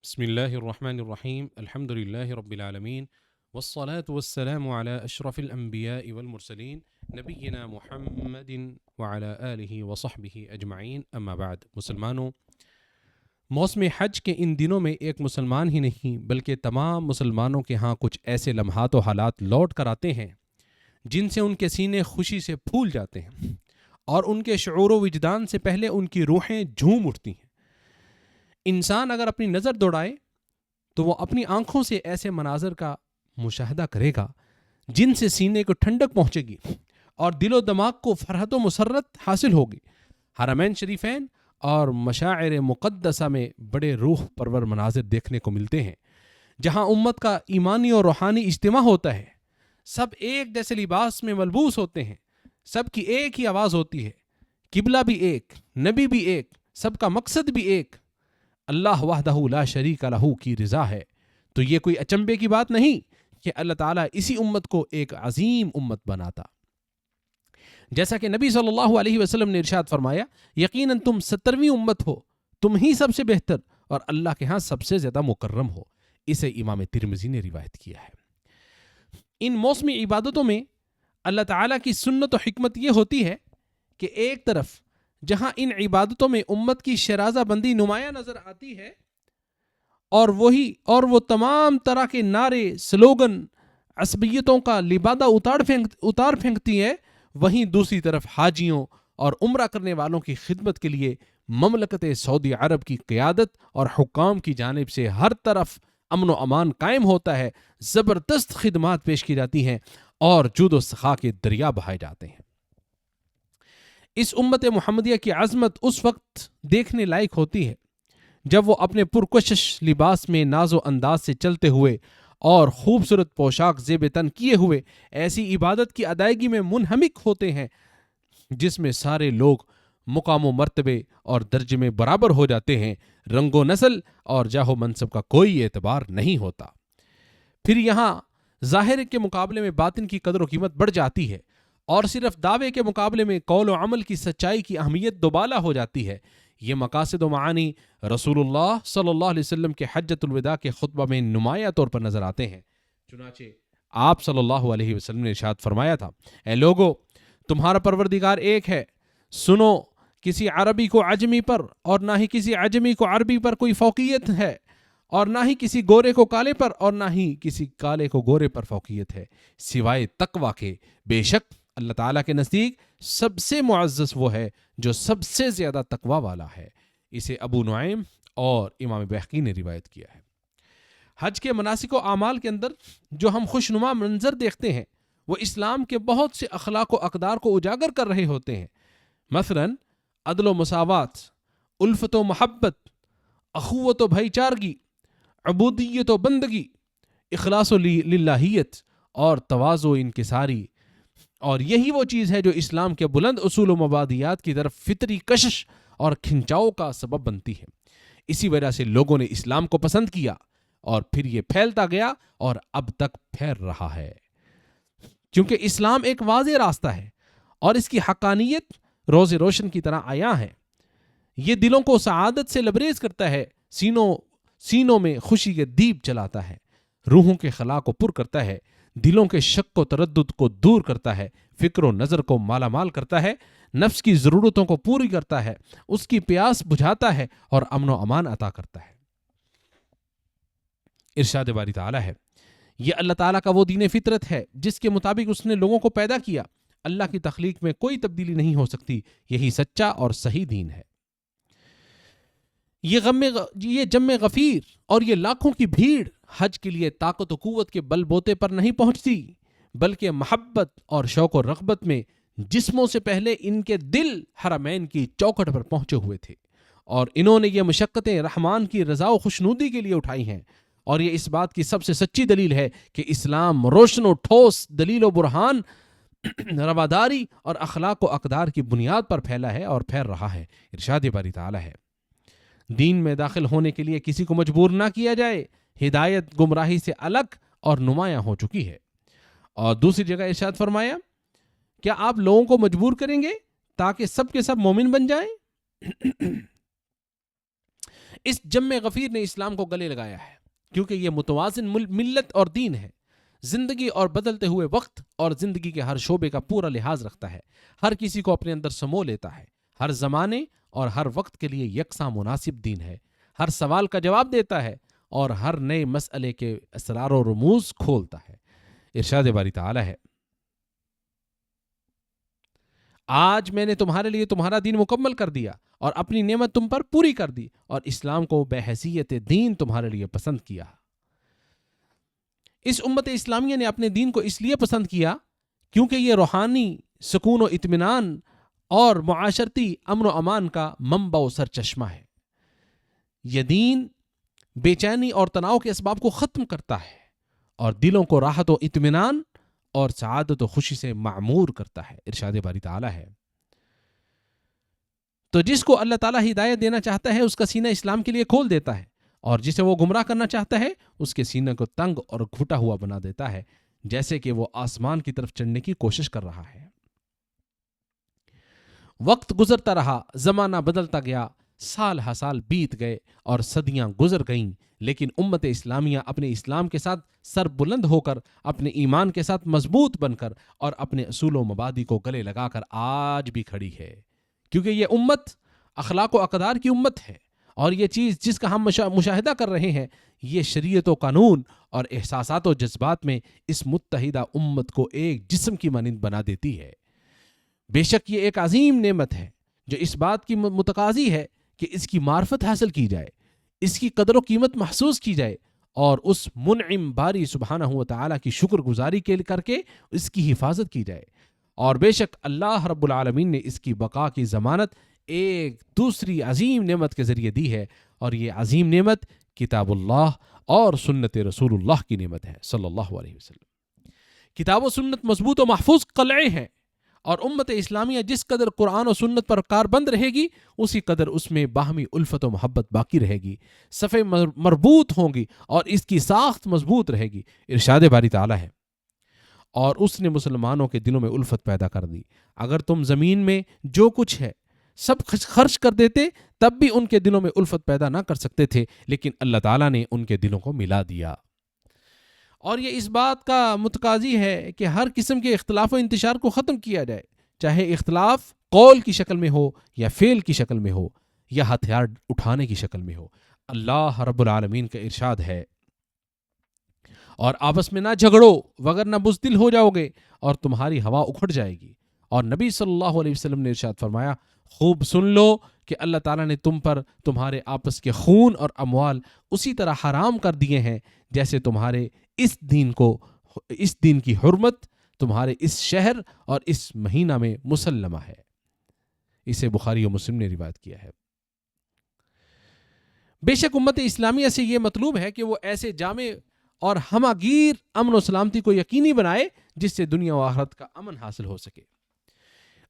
بسم الله الرحمن الرحيم الحمد لله رب العالمين والصلاة والسلام على أشرف الأنبياء والمرسلين نبينا محمد وعلى آله وصحبه أجمعين أما بعد مسلمانوں، موسم حج کے ان دنوں میں ایک مسلمان ہی نہیں بلکہ تمام مسلمانوں کے ہاں کچھ ایسے لمحات و حالات لوٹ کر آتے ہیں جن سے ان کے سینے خوشی سے پھول جاتے ہیں اور ان کے شعور و وجدان سے پہلے ان کی روحیں جھوم اٹھتی ہیں۔ انسان اگر اپنی نظر دوڑائے تو وہ اپنی آنکھوں سے ایسے مناظر کا مشاہدہ کرے گا جن سے سینے کو ٹھنڈک پہنچے گی اور دل و دماغ کو فرحت و مسرت حاصل ہوگی۔ حرمین شریفین اور مشاعر مقدسہ میں بڑے روح پرور مناظر دیکھنے کو ملتے ہیں، جہاں امت کا ایمانی اور روحانی اجتماع ہوتا ہے۔ سب ایک جیسے لباس میں ملبوس ہوتے ہیں، سب کی ایک ہی آواز ہوتی ہے، قبلہ بھی ایک، نبی بھی ایک، سب کا مقصد بھی ایک، اللہ وحدہ لا شریک لہ کی رضا ہے۔ تو یہ کوئی اچنبے کی بات نہیں کہ اللہ تعالیٰ اسی امت کو ایک عظیم امت بناتا۔ جیسا کہ نبی صلی اللہ علیہ وسلم نے ارشاد فرمایا، یقیناً تم 70ویں امت ہو، تم ہی سب سے بہتر اور اللہ کے ہاں سب سے زیادہ مکرم ہو۔ اسے امام ترمذی نے روایت کیا ہے۔ ان موسمی عبادتوں میں اللہ تعالیٰ کی سنت و حکمت یہ ہوتی ہے کہ ایک طرف جہاں ان عبادتوں میں امت کی شرازہ بندی نمایاں نظر آتی ہے اور وہ تمام طرح کے نعرے، سلوگن، عصبیتوں کا لبادہ اتار پھینکتی ہے، وہیں دوسری طرف حاجیوں اور عمرہ کرنے والوں کی خدمت کے لیے مملکت سعودی عرب کی قیادت اور حکام کی جانب سے ہر طرف امن و امان قائم ہوتا ہے، زبردست خدمات پیش کی جاتی ہیں اور جود و سخا کے دریا بہائے جاتے ہیں۔ اس امت محمدیہ کی عظمت اس وقت دیکھنے لائق ہوتی ہے جب وہ اپنے پرکشش لباس میں ناز و انداز سے چلتے ہوئے اور خوبصورت پوشاک زیب تن کیے ہوئے ایسی عبادت کی ادائیگی میں منہمک ہوتے ہیں جس میں سارے لوگ مقام و مرتبے اور درجے میں برابر ہو جاتے ہیں، رنگ و نسل اور جاہ و منصب کا کوئی اعتبار نہیں ہوتا۔ پھر یہاں ظاہر کے مقابلے میں باطن کی قدر و قیمت بڑھ جاتی ہے اور صرف دعوے کے مقابلے میں قول و عمل کی سچائی کی اہمیت دوبالا ہو جاتی ہے۔ یہ مقاصد و معانی رسول اللہ صلی اللہ علیہ وسلم کے حجۃ الوداع کے خطبہ میں نمایاں طور پر نظر آتے ہیں۔ چنانچہ آپ صلی اللہ علیہ وسلم نے ارشاد فرمایا تھا، اے لوگو، تمہارا پروردگار ایک ہے، سنو، کسی عربی کو عجمی پر اور نہ ہی کسی عجمی کو عربی پر کوئی فوقیت ہے، اور نہ ہی کسی گورے کو کالے پر اور نہ ہی کسی کالے کو گورے پر فوقیت ہے سوائے تقویٰ کے۔ بے شک اللہ تعالیٰ کے نزدیک سب سے معزز وہ ہے جو سب سے زیادہ تقویٰ والا ہے۔ اسے ابو نعیم اور امام بہقی نے روایت کیا ہے۔ حج کے مناسک و اعمال کے اندر جو ہم خوشنما منظر دیکھتے ہیں وہ اسلام کے بہت سے اخلاق و اقدار کو اجاگر کر رہے ہوتے ہیں، مثلا عدل و مساوات، الفت و محبت، اخوت و بھائی چارگی، عبودیت و بندگی، اخلاص و للہیت اور تواضع و انکساری۔ اور یہی وہ چیز ہے جو اسلام کے بلند اصول و مبادیات کی طرف فطری کشش اور کھنچاؤ کا سبب بنتی ہے۔ اسی وجہ سے لوگوں نے اسلام کو پسند کیا اور پھر یہ پھیلتا گیا اور اب تک پھیل رہا ہے، کیونکہ اسلام ایک واضح راستہ ہے اور اس کی حقانیت روز روشن کی طرح عیاں ہے۔ یہ دلوں کو سعادت سے لبریز کرتا ہے، سینوں میں خوشی کے دیپ جلاتا ہے، روحوں کے خلا کو پر کرتا ہے، دلوں کے شک و تردد کو دور کرتا ہے، فکر و نظر کو مالا مال کرتا ہے، نفس کی ضرورتوں کو پوری کرتا ہے، اس کی پیاس بجھاتا ہے اور امن و امان عطا کرتا ہے۔ ارشاد باری تعالیٰ ہے، یہ اللہ تعالیٰ کا وہ دین فطرت ہے جس کے مطابق اس نے لوگوں کو پیدا کیا، اللہ کی تخلیق میں کوئی تبدیلی نہیں ہو سکتی، یہی سچا اور صحیح دین ہے۔ یہ جم غفیر اور یہ لاکھوں کی بھیڑ حج کے لیے طاقت و قوت کے بل بوتے پر نہیں پہنچتی، بلکہ محبت اور شوق و رغبت میں جسموں سے پہلے ان کے دل حرمین کی چوکھٹ پر پہنچے ہوئے تھے، اور انہوں نے یہ مشقتیں رحمان کی رضا و خوشنودی کے لیے اٹھائی ہیں۔ اور یہ اس بات کی سب سے سچی دلیل ہے کہ اسلام روشن و ٹھوس دلیل و برہان، رواداری اور اخلاق و اقدار کی بنیاد پر پھیلا ہے اور پھیل رہا ہے۔ ارشاد باری تعالیٰ ہے، دین میں داخل ہونے کے لیے کسی کو مجبور نہ کیا جائے، ہدایت گمراہی سے الگ اور نمایاں ہو چکی ہے۔ اور دوسری جگہ ارشاد فرمایا، کیا آپ لوگوں کو مجبور کریں گے تاکہ سب کے سب مومن بن جائیں؟ اس جم غفیر نے اسلام کو گلے لگایا ہے کیونکہ یہ متوازن ملت اور دین ہے، زندگی اور بدلتے ہوئے وقت اور زندگی کے ہر شعبے کا پورا لحاظ رکھتا ہے، ہر کسی کو اپنے اندر سمو لیتا ہے، ہر زمانے اور ہر وقت کے لیے یکساں مناسب دین ہے، ہر سوال کا جواب دیتا ہے اور ہر نئے مسئلے کے اسرار و رموز کھولتا ہے۔ ارشاد باری تعالی ہے، آج میں نے تمہارے لیے تمہارا دین مکمل کر دیا اور اپنی نعمت تم پر پوری کر دی اور اسلام کو بحیثیت دین تمہارے لیے پسند کیا۔ اس امت اسلامیہ نے اپنے دین کو اس لیے پسند کیا کیونکہ یہ روحانی سکون و اطمینان اور معاشرتی امن و امان کا منبع و سرچشمہ ہے۔ یہ دین بے چینی اور تناؤ کے اسباب کو ختم کرتا ہے اور دلوں کو راحت و اطمینان اور سعادت و خوشی سے معمور کرتا ہے۔ ارشاد باری تعالی ہے، تو جس کو اللہ تعالیٰ ہدایت دینا چاہتا ہے اس کا سینہ اسلام کے لیے کھول دیتا ہے، اور جسے وہ گمراہ کرنا چاہتا ہے اس کے سینے کو تنگ اور گھٹا ہوا بنا دیتا ہے، جیسے کہ وہ آسمان کی طرف چڑھنے کی کوشش کر رہا ہے۔ وقت گزرتا رہا، زمانہ بدلتا گیا، سال ہا سال بیت گئے اور صدیاں گزر گئیں، لیکن امت اسلامیہ اپنے اسلام کے ساتھ سر بلند ہو کر، اپنے ایمان کے ساتھ مضبوط بن کر اور اپنے اصول و مبادی کو گلے لگا کر آج بھی کھڑی ہے، کیونکہ یہ امت اخلاق و اقدار کی امت ہے، اور یہ چیز جس کا ہم مشاہدہ کر رہے ہیں، یہ شریعت و قانون اور احساسات و جذبات میں اس متحدہ امت کو ایک جسم کی مانند بنا دیتی ہے۔ بے شک یہ ایک عظیم نعمت ہے جو اس بات کی متقاضی ہے کہ اس کی معرفت حاصل کی جائے، اس کی قدر و قیمت محسوس کی جائے اور اس منعم باری سبحانہ و تعالیٰ کی شکر گزاری کر کے اس کی حفاظت کی جائے۔ اور بے شک اللہ رب العالمین نے اس کی بقا کی ضمانت ایک دوسری عظیم نعمت کے ذریعے دی ہے، اور یہ عظیم نعمت کتاب اللہ اور سنت رسول اللہ کی نعمت ہے صلی اللہ علیہ وسلم۔ کتاب و سنت مضبوط و محفوظ قلعے ہیں، اور امت اسلامیہ جس قدر قرآن و سنت پر کاربند رہے گی اسی قدر اس میں باہمی الفت و محبت باقی رہے گی، صفیں مربوط ہوں گی اور اس کی ساخت مضبوط رہے گی۔ ارشاد باری تعالی ہے، اور اس نے مسلمانوں کے دلوں میں الفت پیدا کر دی۔ اگر تم زمین میں جو کچھ ہے سب خرچ کر دیتے تب بھی ان کے دلوں میں الفت پیدا نہ کر سکتے تھے، لیکن اللہ تعالیٰ نے ان کے دلوں کو ملا دیا۔ اور یہ اس بات کا متقاضی ہے کہ ہر قسم کے اختلاف و انتشار کو ختم کیا جائے، چاہے اختلاف قول کی شکل میں ہو یا فعل کی شکل میں ہو یا ہتھیار اٹھانے کی شکل میں ہو۔ اللہ رب العالمین کا ارشاد ہے، اور آپس میں نہ جھگڑو وگرنہ بزدل ہو جاؤ گے اور تمہاری ہوا اکھڑ جائے گی۔ اور نبی صلی اللہ علیہ وسلم نے ارشاد فرمایا، خوب سن لو کہ اللہ تعالیٰ نے تم پر تمہارے آپس کے خون اور اموال اسی طرح حرام کر دیے ہیں جیسے تمہارے اس دین کی حرمت تمہارے اس شہر اور اس مہینہ میں مسلمہ ہے۔ اسے بخاری و مسلم نے روایت کیا ہے۔ بے شک امت اسلامیہ سے یہ مطلوب ہے کہ وہ ایسے جامع اور ہمہ گیر امن و سلامتی کو یقینی بنائے جس سے دنیا و آخرت کا امن حاصل ہو سکے۔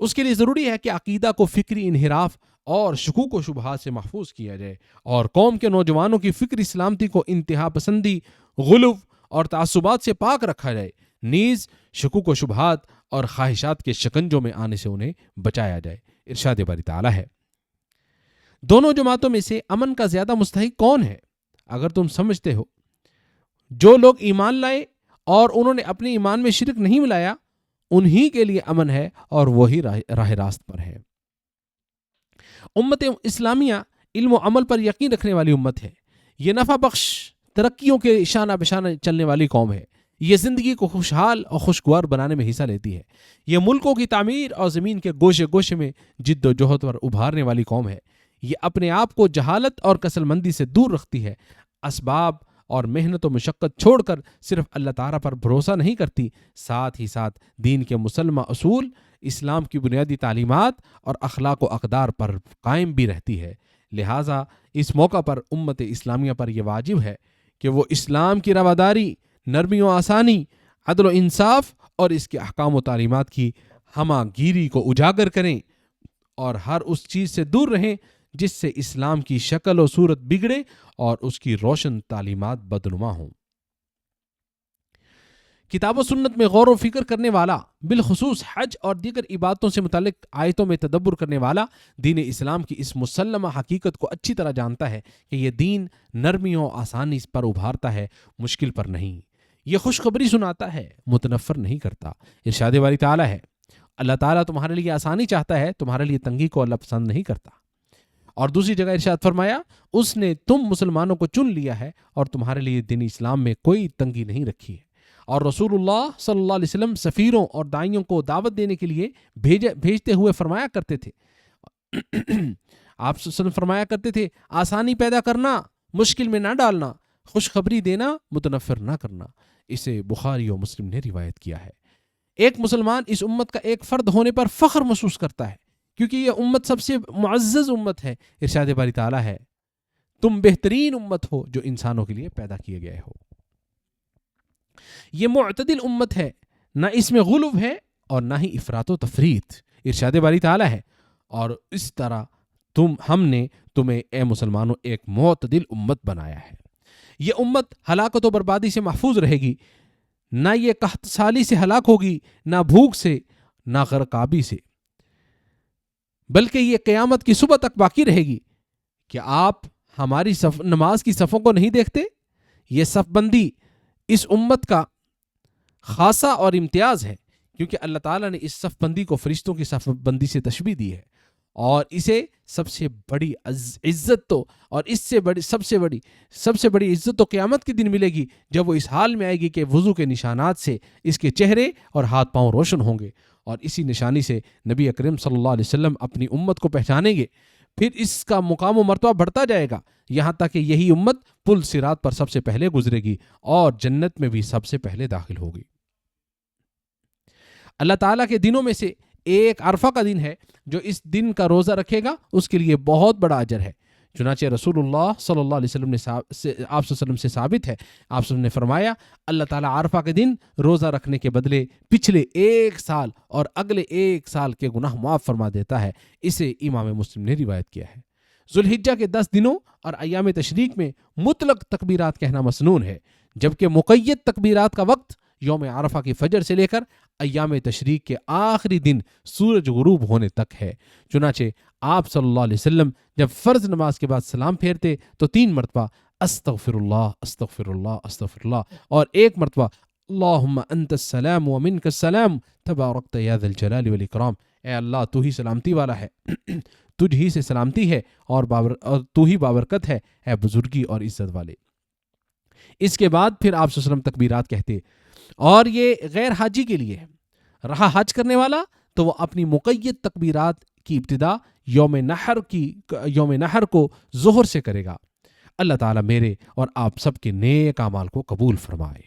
اس کے لیے ضروری ہے کہ عقیدہ کو فکری انحراف اور شکوک و شبہات سے محفوظ کیا جائے، اور قوم کے نوجوانوں کی فکری سلامتی کو انتہا پسندی، غلو اور تعصبات سے پاک رکھا جائے، نیز شکوک و شبہات اور خواہشات کے شکنجوں میں آنے سے انہیں بچایا جائے۔ ارشاد باری تعالی ہے، دونوں جماعتوں میں سے امن کا زیادہ مستحق کون ہے؟ اگر تم سمجھتے ہو جو لوگ ایمان لائے اور انہوں نے اپنے ایمان میں شرک نہیں ملایا انہی کے لیے امن ہے اور وہی راہ راست پر ہے۔ امت اسلامیہ علم و عمل پر یقین رکھنے والی امت ہے، یہ نفع بخش ترقیوں کے شانہ بشانہ چلنے والی قوم ہے، یہ زندگی کو خوشحال اور خوشگوار بنانے میں حصہ لیتی ہے، یہ ملکوں کی تعمیر اور زمین کے گوشے گوشے میں جد و جہد پر ابھارنے والی قوم ہے، یہ اپنے آپ کو جہالت اور کسل مندی سے دور رکھتی ہے، اسباب اور محنت و مشقت چھوڑ کر صرف اللہ تعالیٰ پر بھروسہ نہیں کرتی، ساتھ ہی ساتھ دین کے مسلمہ اصول، اسلام کی بنیادی تعلیمات اور اخلاق و اقدار پر قائم بھی رہتی ہے۔ لہٰذا اس موقع پر امت اسلامیہ پر یہ واجب ہے کہ وہ اسلام کی رواداری، نرمی و آسانی، عدل و انصاف اور اس کے احکام و تعلیمات کی ہمہ گیری کو اجاگر کریں اور ہر اس چیز سے دور رہیں جس سے اسلام کی شکل و صورت بگڑے اور اس کی روشن تعلیمات بدنما ہوں۔ کتاب و سنت میں غور و فکر کرنے والا، بالخصوص حج اور دیگر عبادتوں سے متعلق آیتوں میں تدبر کرنے والا دین اسلام کی اس مسلمہ حقیقت کو اچھی طرح جانتا ہے کہ یہ دین نرمیوں آسانی پر ابھارتا ہے، مشکل پر نہیں۔ یہ خوشخبری سناتا ہے، متنفر نہیں کرتا۔ ارشاد باری تعالیٰ ہے، اللہ تعالیٰ تمہارے لیے آسانی چاہتا ہے، تمہارے لیے تنگی کو اللہ پسند نہیں کرتا۔ اور دوسری جگہ ارشاد فرمایا، اس نے تم مسلمانوں کو چن لیا ہے اور تمہارے لیے دین اسلام میں کوئی تنگی نہیں رکھی ہے۔ اور رسول اللہ صلی اللہ علیہ وسلم سفیروں اور داعیوں کو دعوت دینے کے لیے بھیجتے ہوئے فرمایا کرتے تھے، آپ صلی اللہ علیہ وسلم فرمایا کرتے تھے، آسانی پیدا کرنا، مشکل میں نہ ڈالنا، خوشخبری دینا، متنفر نہ کرنا۔ اسے بخاری و مسلم نے روایت کیا ہے۔ ایک مسلمان اس امت کا ایک فرد ہونے پر فخر محسوس کرتا ہے، کیونکہ یہ امت سب سے معزز امت ہے۔ ارشاد باری تعالیٰ ہے، تم بہترین امت ہو جو انسانوں کے لیے پیدا کیے گئے ہو۔ یہ معتدل امت ہے، نہ اس میں غلو ہے اور نہ ہی افراط و تفریط۔ ارشاد باری تعالیٰ ہے، اور اس طرح ہم نے تمہیں اے مسلمانوں ایک معتدل امت بنایا ہے۔ یہ امت ہلاکت و بربادی سے محفوظ رہے گی، نہ یہ قحط سالی سے ہلاک ہوگی، نہ بھوک سے، نہ غرقابی سے، بلکہ یہ قیامت کی صبح تک باقی رہے گی۔ کیا آپ ہماری نماز کی صفوں کو نہیں دیکھتے؟ یہ صف بندی اس امت کا خاصہ اور امتیاز ہے، کیونکہ اللہ تعالیٰ نے اس صف بندی کو فرشتوں کی صف بندی سے تشبیہ دی ہے، اور اسے سب سے بڑی عزت تو اور اس سے بڑی سب سے بڑی عزت تو قیامت کے دن ملے گی، جب وہ اس حال میں آئے گی کہ وضو کے نشانات سے اس کے چہرے اور ہاتھ پاؤں روشن ہوں گے، اور اسی نشانی سے نبی اکرم صلی اللہ علیہ وسلم اپنی امت کو پہچانیں گے۔ پھر اس کا مقام و مرتبہ بڑھتا جائے گا، یہاں تک کہ یہی امت پل صراط پر سب سے پہلے گزرے گی اور جنت میں بھی سب سے پہلے داخل ہوگی۔ اللہ تعالیٰ کے دنوں میں سے ایک عرفہ کا دن ہے، جو اس دن کا روزہ رکھے گا اس کے لیے بہت بڑا اجر ہے۔ چنانچہ رسول اللہ صلی اللہ علیہ وسلم آپ صلی اللہ علیہ وسلم سے ثابت ہے، آپ نے فرمایا، اللہ تعالیٰ عرفہ کے دن روزہ رکھنے کے بدلے پچھلے 1 سال اور اگلے 1 سال کے گناہ معاف فرما دیتا ہے۔ اسے امام مسلم نے روایت کیا ہے۔ ذوالحجہ کے 10 دنوں اور ایام تشریق میں مطلق تکبیرات کہنا مسنون ہے، جبکہ مقید تکبیرات کا وقت یوم عرفہ کی فجر سے لے کر ایام تشریق کے آخری دن سورج غروب ہونے تک ہے۔ چنانچہ آپ صلی اللہ علیہ وسلم جب فرض نماز کے بعد سلام پھیرتے تو 3 مرتبہ استغفر اللہ استغفر اللہ استغفر اللہ، اور 1 مرتبہ اللہم انت السلام ومنک السلام تبارکت یا ذا الجلال والاکرام، اے اللہ تو ہی سلامتی والا ہے، تجھ ہی سے سلامتی ہے، اور تو ہی بابرکت ہے، اے بزرگی اور عزت والے۔ اس کے بعد پھر آپ صلی اللہ علیہ وسلم تکبیرات کہتے، اور یہ غیر حاجی کے لیے ہے۔ رہا حج کرنے والا تو وہ اپنی مقید تکبیرات کی ابتدا یوم نحر کو ظہر سے کرے گا۔ اللہ تعالیٰ میرے اور آپ سب کے نیک اعمال کو قبول فرمائے۔